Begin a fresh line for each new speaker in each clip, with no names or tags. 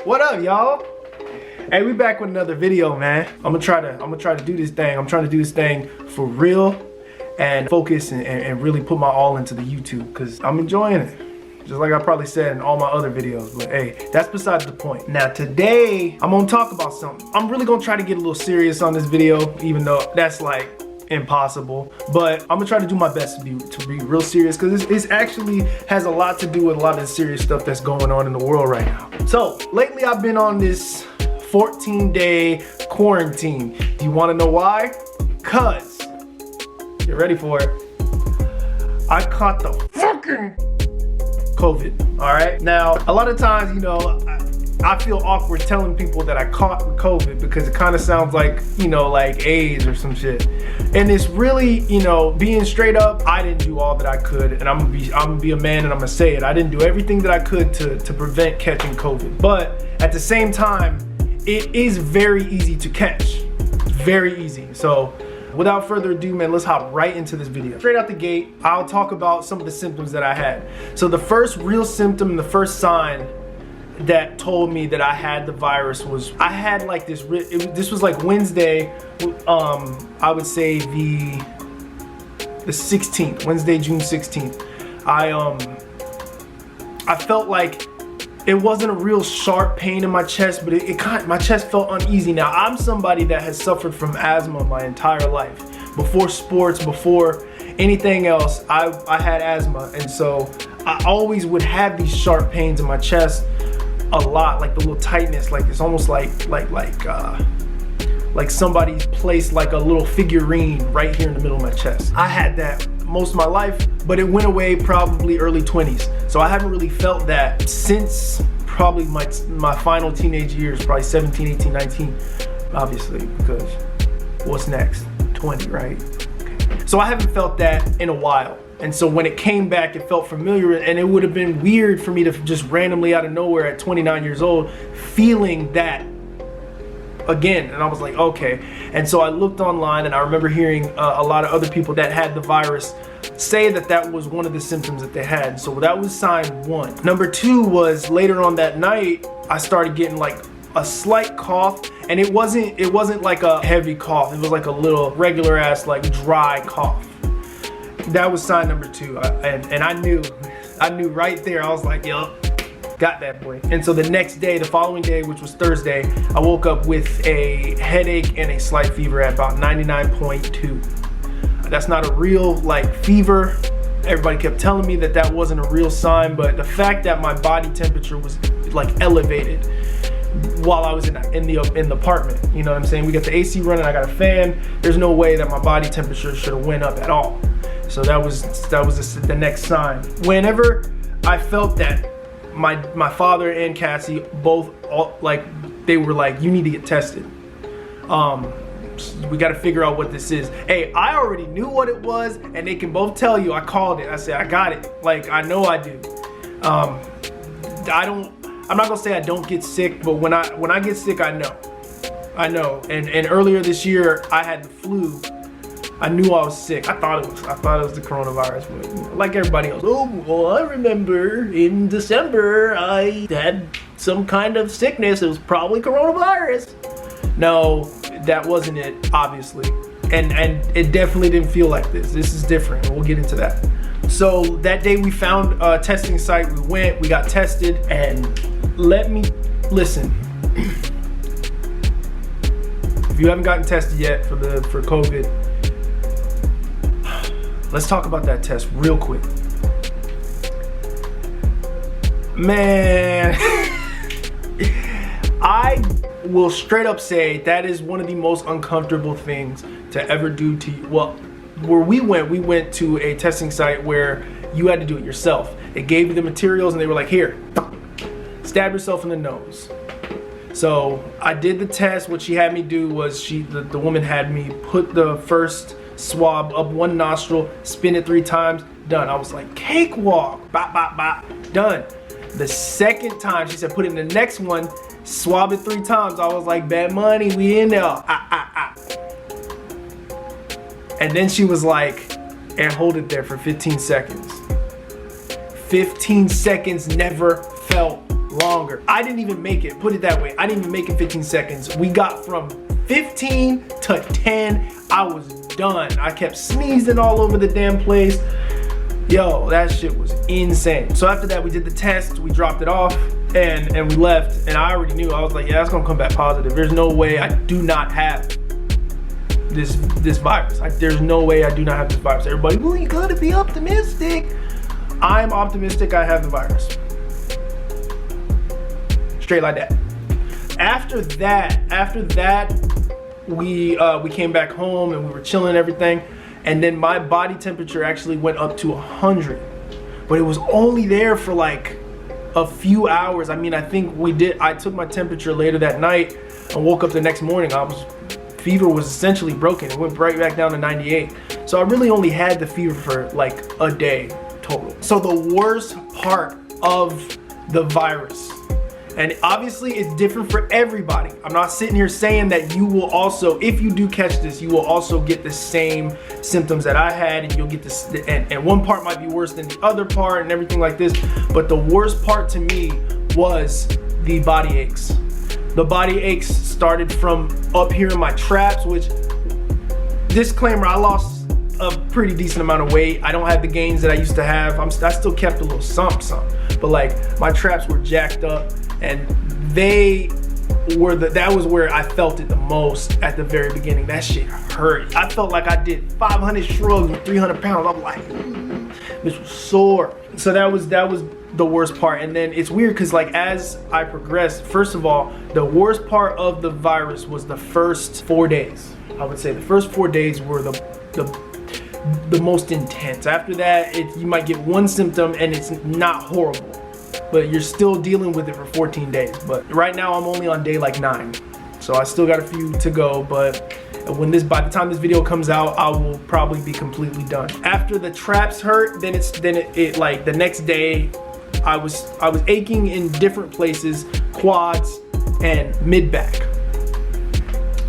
What up, y'all? Hey, we back with another video, man. I'm gonna try to do this thing. I'm trying to do this thing for real and focus and really put my all into the YouTube because I'm enjoying it. Just like I probably said in all my other videos, but hey, that's besides the point. Now today, I'm gonna talk about something. I'm really gonna try to get a little serious on this video, even though that's like impossible. But I'm gonna try to do my best to be real serious because it actually has a lot to do with a lot of the serious stuff that's going on in the world right now. So lately I've been on this 14-day quarantine. Do you wanna know why? Cause, get ready for it, I caught the fucking COVID, all right? Now, a lot of times, you know, I feel awkward telling people that I caught COVID because it kind of sounds like, you know, like AIDS or some shit. And it's really, you know, being straight up, I didn't do all that I could, and I'm gonna be a man and I'm gonna say it. I didn't do everything that I could to prevent catching COVID. But at the same time, it is very easy to catch. It's very easy. So without further ado, man, let's hop right into this video. Straight out the gate, I'll talk about some of the symptoms that I had. So the first real symptom, the first sign that told me that I had the virus was, I had like this, this was like Wednesday, I would say the 16th, Wednesday, June 16th. I felt like it wasn't a real sharp pain in my chest, but my chest felt uneasy. Now, I'm somebody that has suffered from asthma my entire life. Before sports, before anything else, I had asthma. And so I always would have these sharp pains in my chest a lot, like the little tightness, like it's almost like somebody placed like a little figurine right here in the middle of my chest. I had that most of my life, but it went away probably early 20s. So I haven't really felt that since probably my final teenage years, probably 17, 18, 19, obviously, because what's next? 20, right? Okay. So I haven't felt that in a while. And so when it came back, it felt familiar, and it would have been weird for me to just randomly out of nowhere at 29 years old, feeling that again. And I was like, okay. And so I looked online, and I remember hearing a lot of other people that had the virus say that that was one of the symptoms that they had. So that was sign one. Number two was later on that night, I started getting like a slight cough, and it wasn't like a heavy cough. It was like a little regular ass like dry cough. That was sign number two, and I knew right there. I was like, yup, got that boy. And so the next day, the following day, which was Thursday, I woke up with a headache and a slight fever at about 99.2. That's not a real like fever. Everybody kept telling me that that wasn't a real sign, but the fact that my body temperature was like elevated while I was in the apartment, you know what I'm saying? We got the AC running, I got a fan. There's no way that my body temperature should have went up at all. So that was the next sign. Whenever I felt that, my father and Cassie both they were like, you need to get tested. We got to figure out what this is. Hey, I already knew what it was, and they can both tell you I called it. I said I got it. Like, I know I do. I'm not gonna say I don't get sick, but when I get sick, I know. And earlier this year, I had the flu. I knew I was sick. I thought it was the coronavirus, but you know, like everybody else. Oh, well, I remember in December I had some kind of sickness. It was probably coronavirus. No, that wasn't it, obviously. And it definitely didn't feel like this. This is different. We'll get into that. So that day we found a testing site. We got tested, and let me listen. If you haven't gotten tested yet for COVID, let's talk about that test real quick. Man, I will straight up say that is one of the most uncomfortable things to ever do to you. Well, where we went to a testing site where you had to do it yourself. They gave you the materials and they were like, here, stab yourself in the nose. So I did the test. What she had me do was the woman had me put the first swab up one nostril, spin it 3 times, done. I was like, cakewalk, bop, bop, bop, done. The second time, she said, put it in the next one, swab it 3 times. I was like, bad money, we in there. And then she was like, and hold it there for 15 seconds. 15 seconds never felt longer. I didn't even make it, put it that way. I didn't even make it 15 seconds. We got from 15 to 10. I was done. I kept sneezing all over the damn place. Yo, that shit was insane. So after that, we did the test, we dropped it off, and we left. And I already knew, I was like, yeah, it's gonna come back positive. There's no way I do not have this virus. There's no way I do not have this virus. Everybody, well, you gotta be optimistic. I'm optimistic I have the virus. Straight like that. After that, we came back home and we were chilling and everything. And then my body temperature actually went up to 100, but it was only there for like a few hours. I mean, I took my temperature later that night and woke up the next morning. Fever was essentially broken. It went right back down to 98. So I really only had the fever for like a day total. So the worst part of the virus, and obviously it's different for everybody. I'm not sitting here saying that you will also, if you do catch this, you will also get the same symptoms that I had, and you'll get this, and one part might be worse than the other part and everything like this. But the worst part to me was the body aches. The body aches started from up here in my traps, which, disclaimer, I lost a pretty decent amount of weight. I don't have the gains that I used to have. I still kept a little something, but like my traps were jacked up. And that was where I felt it the most at the very beginning. That shit hurt. I felt like I did 500 shrugs with 300 pounds. I'm like, this was sore. So that was the worst part. And then it's weird because like as I progressed, first of all, the worst part of the virus was the first 4 days. I would say the first 4 days were the most intense. After that, you might get one symptom and it's not horrible, but you're still dealing with it for 14 days. But right now I'm only on day like 9. So I still got a few to go, but by the time this video comes out, I will probably be completely done. After the traps hurt, then it like the next day, I was aching in different places, quads and mid back.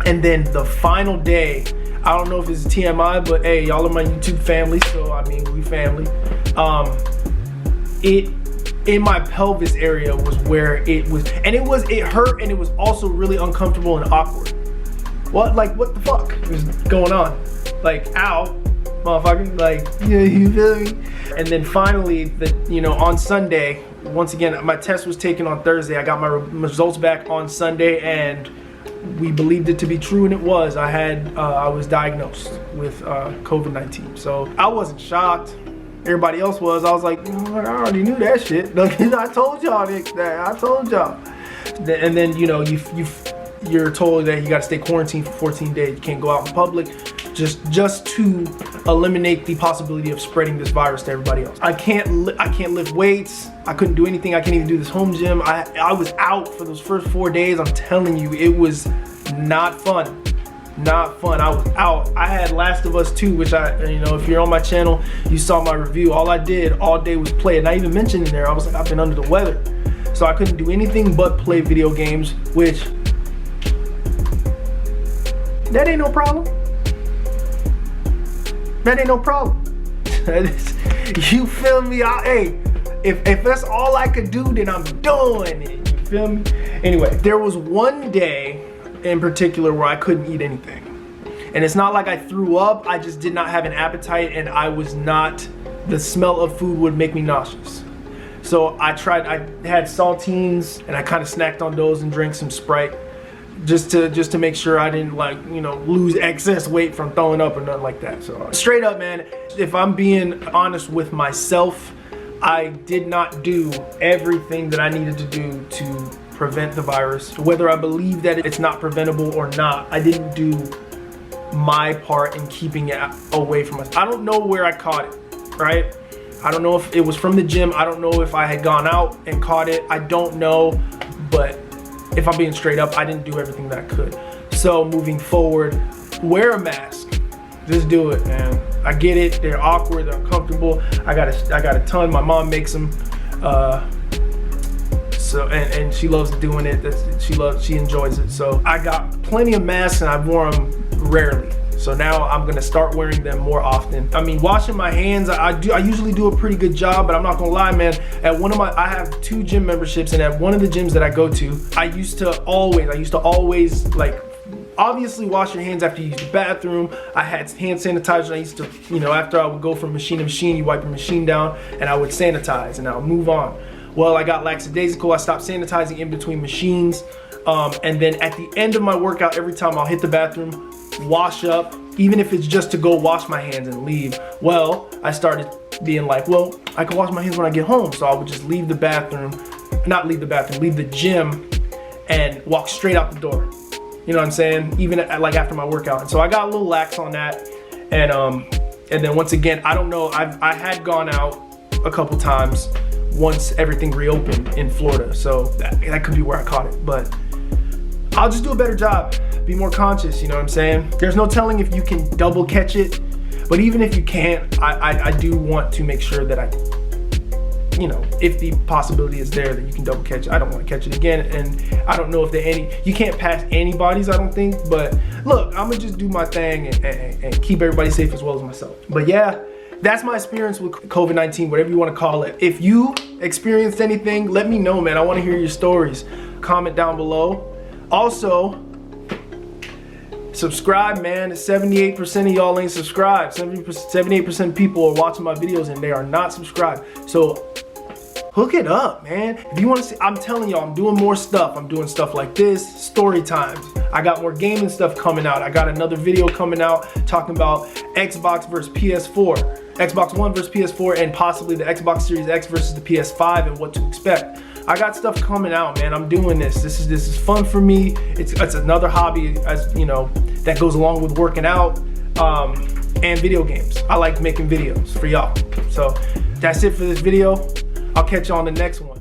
And then the final day, I don't know if it's TMI, but hey, y'all are my YouTube family, so I mean, we family. In my pelvis area was where it was, and it hurt, and it was also really uncomfortable and awkward. What the fuck is going on? Like, ow, motherfucker, like, yeah, you feel me? And then finally, on Sunday, once again, my test was taken on Thursday. I got my results back on Sunday, and we believed it to be true, and it was. I was diagnosed with COVID-19. So I wasn't shocked. Everybody else was. I was like, I already knew that shit. Like, I told y'all that. I told y'all. And then you're told that you got to stay quarantined for 14 days. You can't go out in public, just to eliminate the possibility of spreading this virus to everybody else. I can't lift weights. I couldn't do anything. I can't even do this home gym. I was out for those first 4 days. I'm telling you, it was not fun. Not fun. I was out. I had Last of Us 2, which if you're on my channel, you saw my review. All I did all day was play, and I even mentioned in there, I was like, I've been under the weather. So I couldn't do anything but play video games, which, that ain't no problem. That ain't no problem. You feel me? Hey, if that's all I could do, then I'm doing it. You feel me? Anyway, there was one day in particular where I couldn't eat anything, and it's not like I threw up. I just did not have an appetite, and the smell of food would make me nauseous. So I had saltines, and I kind of snacked on those and drank some Sprite just to make sure I didn't lose excess weight from throwing up or nothing like that. So straight up, man, if I'm being honest with myself, I did not do everything that I needed to do to prevent the virus. Whether I believe that it's not preventable or not, I didn't do my part in keeping it away from us. I don't know where I caught it, right? I don't know if it was from the gym. I don't know if I had gone out and caught it. I don't know, but if I'm being straight up, I didn't do everything that I could. So moving forward, wear a mask. Just do it, man. I get it. They're awkward. They're uncomfortable. I got a ton. My mom makes them. And she loves doing it. She enjoys it. So I got plenty of masks, and I wore them rarely. So now I'm gonna start wearing them more often. I mean, washing my hands, I usually do a pretty good job, but I'm not gonna lie, man. I have 2 gym memberships, and at one of the gyms that I go to, I used to always like, obviously wash your hands after you use the bathroom. I had hand sanitizer. I used to, you know, after I would go from machine to machine, you wipe your machine down and I would sanitize and I would move on. Well, I got lackadaisical. I stopped sanitizing in between machines. And then at the end of my workout, every time I'll hit the bathroom, wash up, even if it's just to go wash my hands and leave. Well, I started being like, well, I can wash my hands when I get home. So I would just leave the gym and walk straight out the door. You know what I'm saying? Even like after my workout. And so I got a little lax on that. And then once again, I don't know, I had gone out a couple times once everything reopened in Florida. So that could be where I caught it. But I'll just do a better job. Be more conscious, you know what I'm saying? There's no telling if you can double catch it. But even if you can't, I do want to make sure that you know, if the possibility is there that you can double catch it. I don't want to catch it again, and I don't know if you can't pass anybody's, I don't think, but look, I'm gonna just do my thing and keep everybody safe as well as myself. But yeah, that's my experience with COVID-19, whatever you want to call it. If you experienced anything, let me know, man. I want to hear your stories. Comment down below. Also, subscribe, man. 78% of y'all ain't subscribed. 78% of people are watching my videos and they are not subscribed. So hook it up, man. If you want to see, I'm telling y'all, I'm doing more stuff. I'm doing stuff like this, story times. I got more gaming stuff coming out. I got another video coming out talking about Xbox versus PS4, Xbox One versus PS4, and possibly the Xbox Series X versus the PS5 and what to expect. I got stuff coming out, man. I'm doing this. This is fun for me. It's another hobby, as you know, that goes along with working out and video games. I like making videos for y'all. So that's it for this video. I'll catch you on the next one.